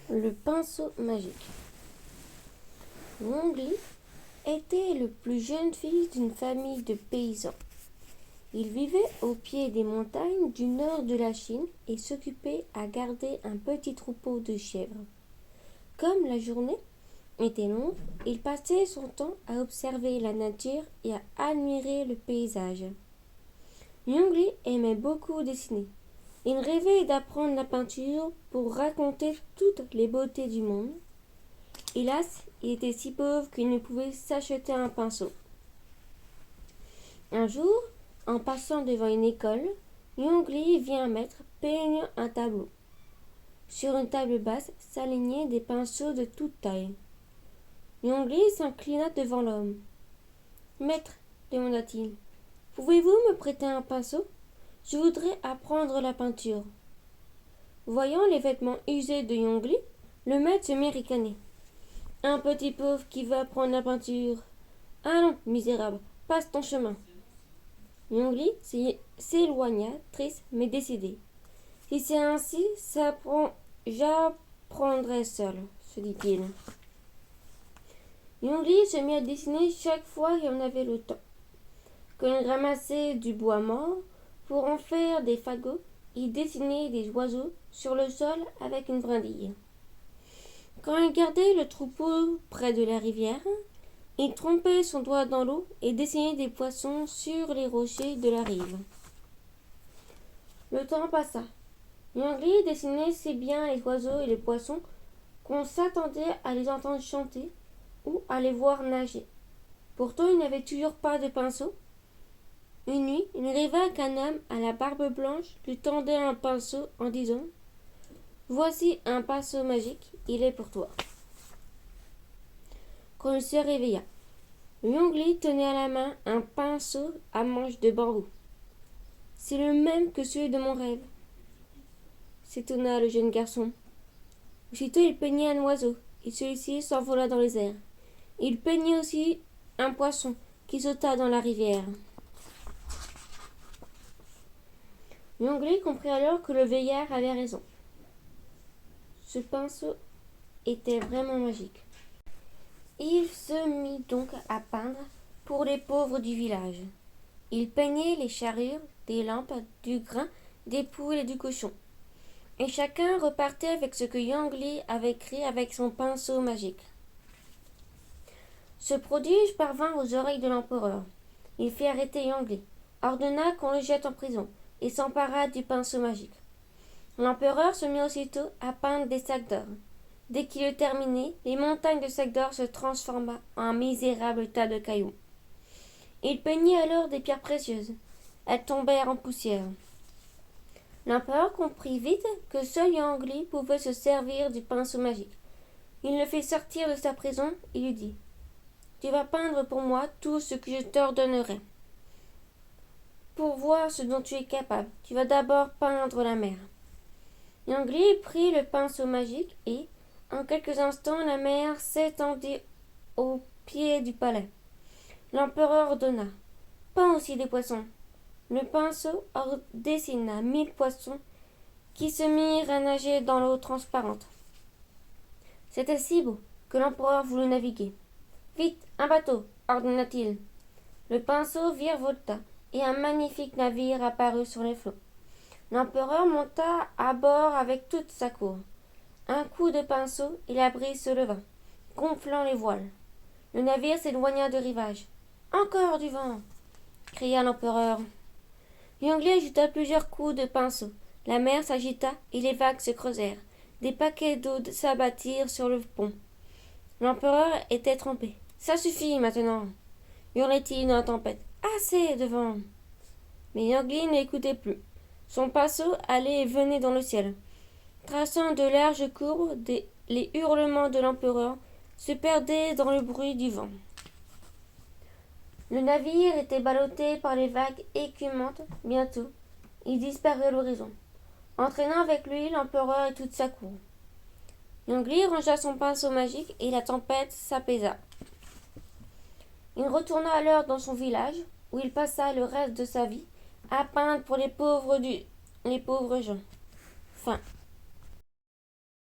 Le pinceau magique. Wang-Li était le plus jeune fils d'une famille de paysans. Il vivait au pied des montagnes du nord de la Chine et s'occupait à garder un petit troupeau de chèvres. Comme la journée était longue, il passait son temps à observer la nature et à admirer le paysage. Wang-Li aimait beaucoup dessiner. Il rêvait d'apprendre la peinture pour raconter toutes les beautés du monde. Hélas, il était si pauvre qu'il ne pouvait s'acheter un pinceau. Un jour, en passant devant une école, Wang-Li vit un maître peignant un tableau. Sur une table basse s'alignaient des pinceaux de toute taille. Wang-Li s'inclina devant l'homme. Maître, demanda-t-il, pouvez-vous me prêter un pinceau? Je voudrais apprendre la peinture. Voyant les vêtements usés de Wang-Li, le maître se mit à ricaner. Un petit pauvre qui veut apprendre la peinture. Allons, misérable, passe ton chemin. Wang-Li s'éloigna, triste mais décidé. Si c'est ainsi, j'apprendrai seul, se dit-il. Wang-Li se mit à dessiner chaque fois qu'il en avait le temps. Quand il ramassait du bois mort pour en faire des fagots, il dessinait des oiseaux sur le sol avec une brindille. Quand il gardait le troupeau près de la rivière, il trempait son doigt dans l'eau et dessinait des poissons sur les rochers de la rive. Le temps passa. Wang-Li dessinait si bien les oiseaux et les poissons qu'on s'attendait à les entendre chanter ou à les voir nager. Pourtant, il n'avait toujours pas de pinceau. Une nuit, il rêva qu'un homme à la barbe blanche lui tendait un pinceau en disant « Voici un pinceau magique, il est pour toi. » Quand il se réveilla, Wang-Li tenait à la main un pinceau à manche de bambou. « C'est le même que celui de mon rêve, » s'étonna le jeune garçon. Aussitôt il peignit un oiseau, et celui-ci s'envola dans les airs. Il peignit aussi un poisson qui sauta dans la rivière. Wang-Li comprit alors que le vieillard avait raison. Ce pinceau était vraiment magique. Il se mit donc à peindre pour les pauvres du village. Il peignait les charrures, des lampes, du grain, des poules et du cochon. Et chacun repartait avec ce que Wang-Li avait écrit avec son pinceau magique. Ce prodige parvint aux oreilles de l'empereur. Il fit arrêter Wang-Li, ordonna qu'on le jette en prison et s'empara du pinceau magique. L'empereur se mit aussitôt à peindre des sacs d'or. Dès qu'il eut terminé, les montagnes de sacs d'or se transforma en un misérable tas de cailloux. Il peignit alors des pierres précieuses. Elles tombèrent en poussière. L'empereur comprit vite que seul Wang-Li pouvait se servir du pinceau magique. Il le fit sortir de sa prison et lui dit « Tu vas peindre pour moi tout ce que je t'ordonnerai. Pour voir ce dont tu es capable, tu vas d'abord peindre la mer. » Wang-Li prit le pinceau magique et, en quelques instants, la mer s'étendit au pied du palais. L'empereur ordonna « Peins aussi des poissons. » Le pinceau dessina 1000 poissons qui se mirent à nager dans l'eau transparente. C'était si beau que l'empereur voulut naviguer. « Vite, un bateau !» ordonna-t-il. Le pinceau virevolta et un magnifique navire apparut sur les flots. L'empereur monta à bord avec toute sa cour. Un coup de pinceau et la brise se leva, gonflant les voiles. Le navire s'éloigna du rivage. « Encore du vent !» cria l'empereur. Wang-Li ajouta plusieurs coups de pinceau. La mer s'agita et les vagues se creusèrent. Des paquets d'eau s'abattirent sur le pont. L'empereur était trempé. « Ça suffit maintenant !» hurlait-il dans la tempête. « Assez de vent !» Mais Wang-Li n'écoutait plus. Son pinceau allait et venait dans le ciel. Traçant de larges courbes, les hurlements de l'empereur se perdaient dans le bruit du vent. Le navire était ballotté par les vagues écumantes. Bientôt, il disparut à l'horizon, entraînant avec lui l'empereur et toute sa cour. Wang-Li rangea son pinceau magique et la tempête s'apaisa. Il retourna alors dans son village, où il passa le reste de sa vie à peindre pour les pauvres gens. Fin.